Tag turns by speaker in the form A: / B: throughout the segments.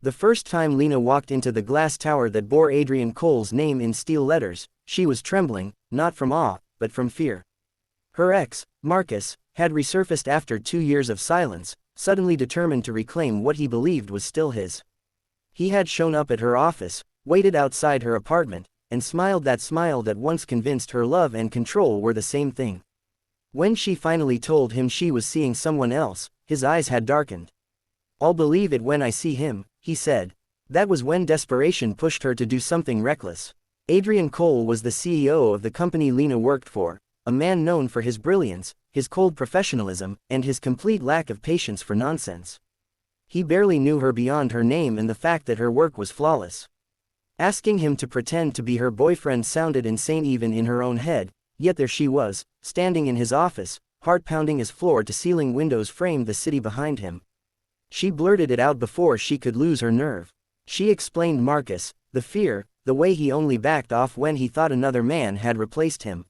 A: The first time Lina walked into the glass tower that bore Adrian Cole's name in steel letters, she was trembling, not from awe, but from fear. Her ex, Marcus, had resurfaced after 2 years of silence, suddenly determined to reclaim what he believed was still his. He had shown up at her office, waited outside her apartment, and smiled that smile that once convinced her love and control were the same thing. When she finally told him she was seeing someone else, his eyes had darkened. "I'll believe it when I see him," he said. That was when desperation pushed her to do something reckless. Adrian Cole was the CEO of the company Lina worked for, a man known for his brilliance, his cold professionalism, and his complete lack of patience for nonsense. He barely knew her beyond her name and the fact that her work was flawless. Asking him to pretend to be her boyfriend sounded insane even in her own head, yet there she was, standing in his office, heart pounding as floor-to-ceiling windows framed the city behind him. She blurted it out before she could lose her nerve. She explained Marcus, the fear, the way he only backed off when he thought another man had replaced him.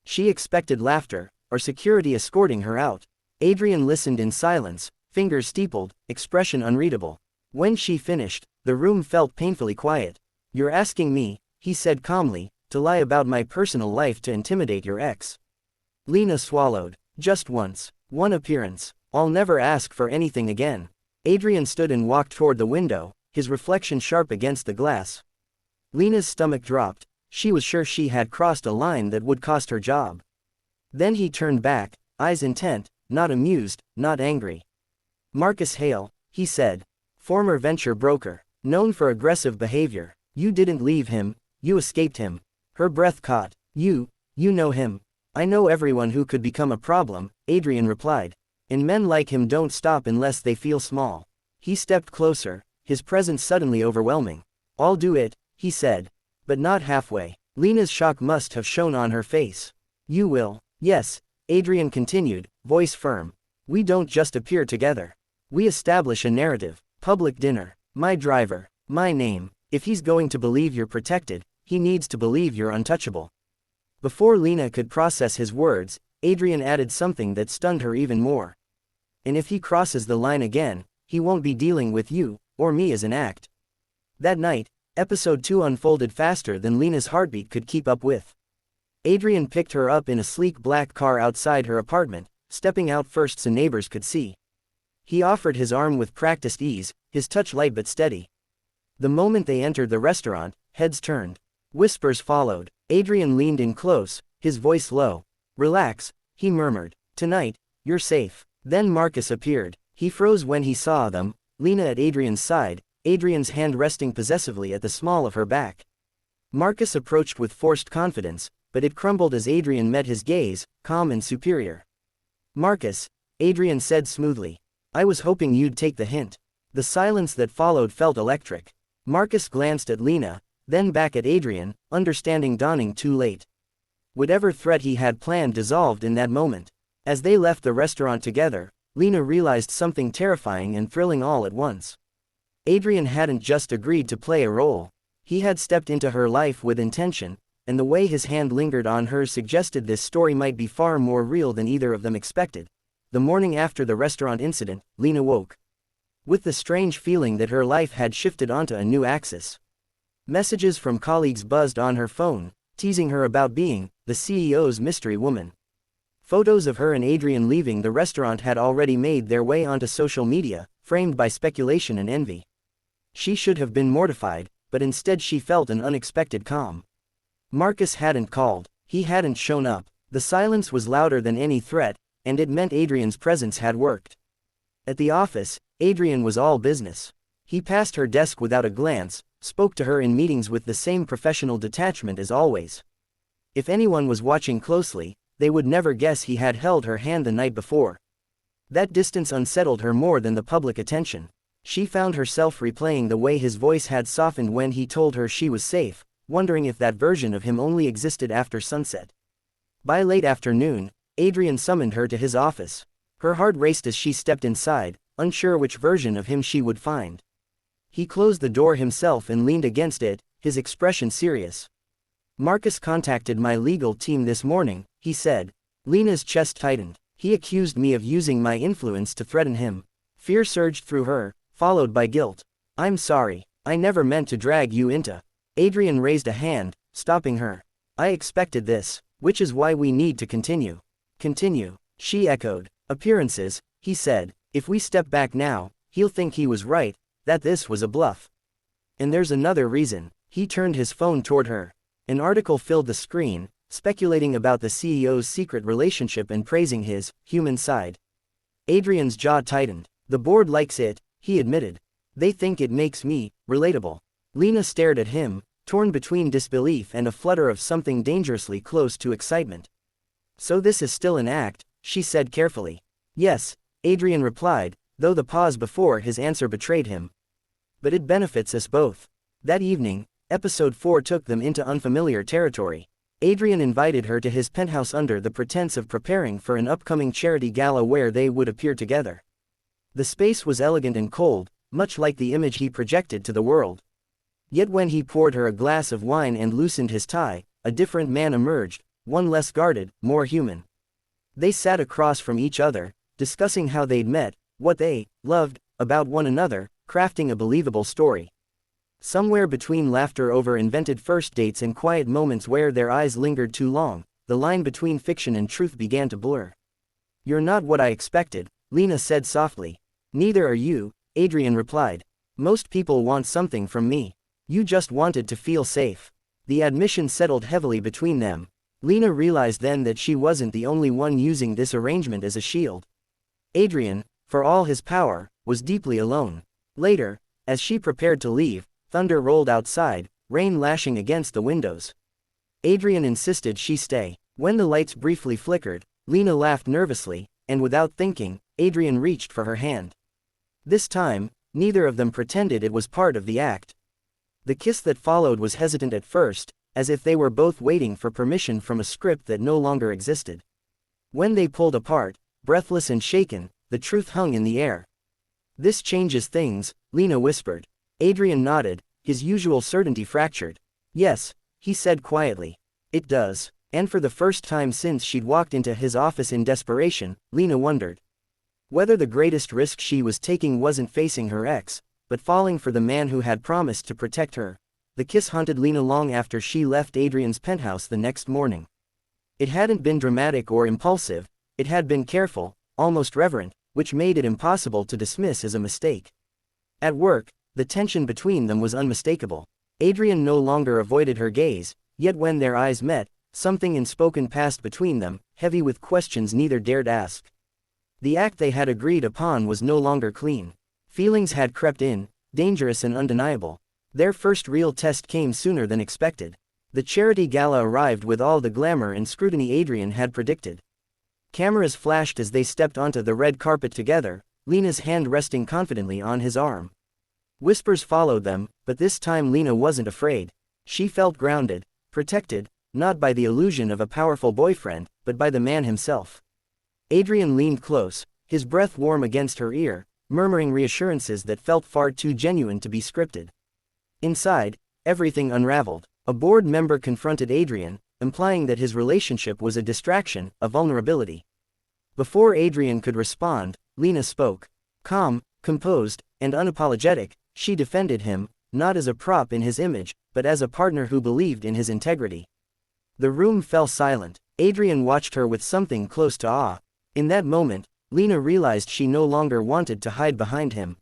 A: She expected laughter, or security escorting her out. Adrian listened in silence, fingers steepled, expression unreadable. When she finished, the room felt painfully quiet. "You're asking me," he said calmly, "to lie about my personal life to intimidate your ex?" Lina swallowed. "Just once. One appearance. I'll never ask for anything again." Adrian stood and walked toward the window, his reflection sharp against the glass. Lina's stomach dropped. She was sure she had crossed a line that would cost her job. Then he turned back, eyes intent, not amused, not angry. "Marcus Hale," he said. "Former venture broker. Known for aggressive behavior. You didn't leave him, you escaped him." Her breath caught. You know him." "I know everyone who could become a problem," Adrian replied. "And men like him don't stop unless they feel small." He stepped closer, his presence suddenly overwhelming. "I'll do it," he said. "But not halfway." Lina's shock must have shown on her face. "You will." "Yes," Adrian continued, voice firm. "We don't just appear together. We establish a narrative. Public dinner. My driver. My name. If he's going to believe you're protected, he needs to believe you're untouchable." Before Lina could process his words, Adrian added something that stunned her even more. "And if he crosses the line again, he won't be dealing with you, or me as an act." That night, episode 2 unfolded faster than Lina's heartbeat could keep up with. Adrian picked her up in a sleek black car outside her apartment, stepping out first so neighbors could see. He offered his arm with practiced ease, his touch light but steady. The moment they entered the restaurant, heads turned. Whispers followed. Adrian leaned in close, his voice low. "Relax," he murmured. "Tonight, you're safe." Then Marcus appeared. He froze when he saw them, Lina at Adrian's side, Adrian's hand resting possessively at the small of her back. Marcus approached with forced confidence, but it crumbled as Adrian met his gaze, calm and superior. "Marcus," Adrian said smoothly. "I was hoping you'd take the hint." The silence that followed felt electric. Marcus glanced at Lina, then back at Adrian, understanding dawning too late. Whatever threat he had planned dissolved in that moment. As they left the restaurant together, Lina realized something terrifying and thrilling all at once. Adrian hadn't just agreed to play a role. He had stepped into her life with intention, and the way his hand lingered on hers suggested this story might be far more real than either of them expected. The morning after the restaurant incident, Lina woke with the strange feeling that her life had shifted onto a new axis. Messages from colleagues buzzed on her phone, teasing her about being the CEO's mystery woman. Photos of her and Adrian leaving the restaurant had already made their way onto social media, framed by speculation and envy. She should have been mortified, but instead she felt an unexpected calm. Marcus hadn't called, he hadn't shown up. The silence was louder than any threat, and it meant Adrian's presence had worked. At the office, Adrian was all business. He passed her desk without a glance, spoke to her in meetings with the same professional detachment as always. If anyone was watching closely, they would never guess he had held her hand the night before. That distance unsettled her more than the public attention. She found herself replaying the way his voice had softened when he told her she was safe, wondering if that version of him only existed after sunset. By late afternoon, Adrian summoned her to his office. Her heart raced as she stepped inside, unsure which version of him she would find. He closed the door himself and leaned against it, his expression serious. "Marcus contacted my legal team this morning," he said. Lina's chest tightened. "He accused me of using my influence to threaten him." Fear surged through her, followed by guilt. I'm sorry, I never meant to drag you into. Adrian raised a hand, stopping her. I expected this, which is why we need to continue. Continue, she echoed. Appearances, he said, if we step back now, he'll think he was right, that this was a bluff. And there's another reason. He turned his phone toward her. An article filled the screen, speculating about the CEO's secret relationship and praising his human side. Adrian's jaw tightened. The board likes it, he admitted. They think it makes me relatable. Lina stared at him, torn between disbelief and a flutter of something dangerously close to excitement. So this is still an act, she said carefully. Yes, Adrian replied, though the pause before his answer betrayed him. But it benefits us both. That evening, episode 4 took them into unfamiliar territory. Adrian invited her to his penthouse under the pretense of preparing for an upcoming charity gala where they would appear together. The space was elegant and cold, much like the image he projected to the world. Yet when he poured her a glass of wine and loosened his tie, a different man emerged, one less guarded, more human. They sat across from each other, discussing how they'd met, what they loved about one another, crafting a believable story. Somewhere between laughter over invented first dates and quiet moments where their eyes lingered too long, the line between fiction and truth began to blur. You're not what I expected, Lina said softly. Neither are you, Adrian replied. Most people want something from me. You just wanted to feel safe. The admission settled heavily between them. Lina realized then that she wasn't the only one using this arrangement as a shield. Adrian, for all his power, was deeply alone. Later, as she prepared to leave, thunder rolled outside, rain lashing against the windows. Adrian insisted she stay. When the lights briefly flickered, Lina laughed nervously, and without thinking, Adrian reached for her hand. This time, neither of them pretended it was part of the act. The kiss that followed was hesitant at first, as if they were both waiting for permission from a script that no longer existed. When they pulled apart, breathless and shaken, the truth hung in the air. This changes things, Lina whispered. Adrian nodded, his usual certainty fractured. Yes, he said quietly. It does. And for the first time since she'd walked into his office in desperation, Lina wondered whether the greatest risk she was taking wasn't facing her ex, but falling for the man who had promised to protect her. The kiss haunted Lina long after she left Adrian's penthouse the next morning. It hadn't been dramatic or impulsive, it had been careful, almost reverent, which made it impossible to dismiss as a mistake. At work, the tension between them was unmistakable. Adrian no longer avoided her gaze, yet when their eyes met, something unspoken passed between them, heavy with questions neither dared ask. The act they had agreed upon was no longer clean. Feelings had crept in, dangerous and undeniable. Their first real test came sooner than expected. The charity gala arrived with all the glamour and scrutiny Adrian had predicted. Cameras flashed as they stepped onto the red carpet together, Lina's hand resting confidently on his arm. Whispers followed them, but this time Lina wasn't afraid. She felt grounded, protected, not by the illusion of a powerful boyfriend, but by the man himself. Adrian leaned close, his breath warm against her ear, murmuring reassurances that felt far too genuine to be scripted. Inside, everything unraveled. A board member confronted Adrian, implying that his relationship was a distraction, a vulnerability. Before Adrian could respond, Lina spoke. Calm, composed, and unapologetic, she defended him, not as a prop in his image, but as a partner who believed in his integrity. The room fell silent. Adrian watched her with something close to awe. In that moment, Lina realized she no longer wanted to hide behind him.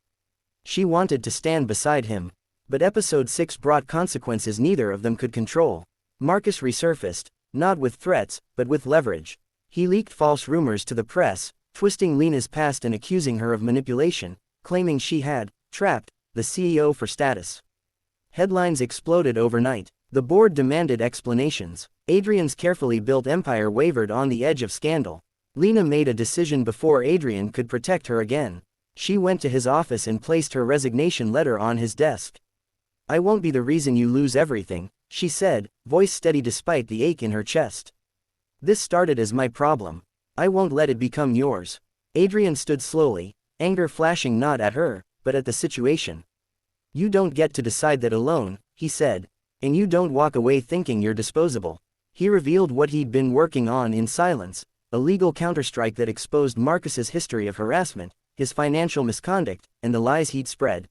A: She wanted to stand beside him. But episode 6 brought consequences neither of them could control. Marcus resurfaced, not with threats, but with leverage. He leaked false rumors to the press, twisting Lina's past and accusing her of manipulation, claiming she had trapped the CEO for status. Headlines exploded overnight. The board demanded explanations. Adrian's carefully built empire wavered on the edge of scandal. Lina made a decision before Adrian could protect her again. She went to his office and placed her resignation letter on his desk. I won't be the reason you lose everything, she said, voice steady despite the ache in her chest. This started as my problem. I won't let it become yours. Adrian stood slowly, anger flashing not at her, but at the situation. You don't get to decide that alone, he said. And you don't walk away thinking you're disposable. He revealed what he'd been working on in silence, a legal counterstrike that exposed Marcus's history of harassment, his financial misconduct, and the lies he'd spread.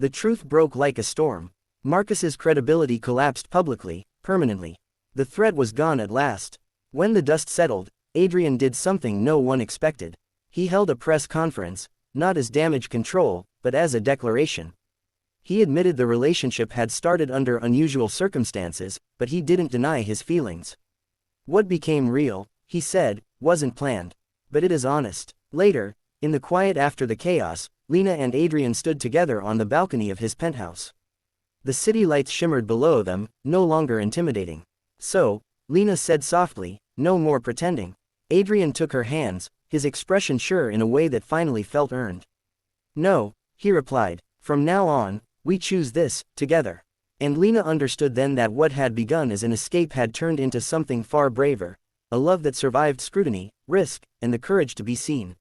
A: The truth broke like a storm. Marcus's credibility collapsed publicly, permanently. The threat was gone at last. When the dust settled, Adrian did something no one expected. He held a press conference, not as damage control, but as a declaration. He admitted the relationship had started under unusual circumstances, but he didn't deny his feelings. What became real, he said, wasn't planned. But it is honest. Later, in the quiet after the chaos, Lina and Adrian stood together on the balcony of his penthouse. The city lights shimmered below them, no longer intimidating. So, Lina said softly, "No more pretending." Adrian took her hands, his expression sure in a way that finally felt earned. "No," he replied. "From now on, we choose this, together." And Lina understood then that what had begun as an escape had turned into something far braver, a love that survived scrutiny, risk, and the courage to be seen.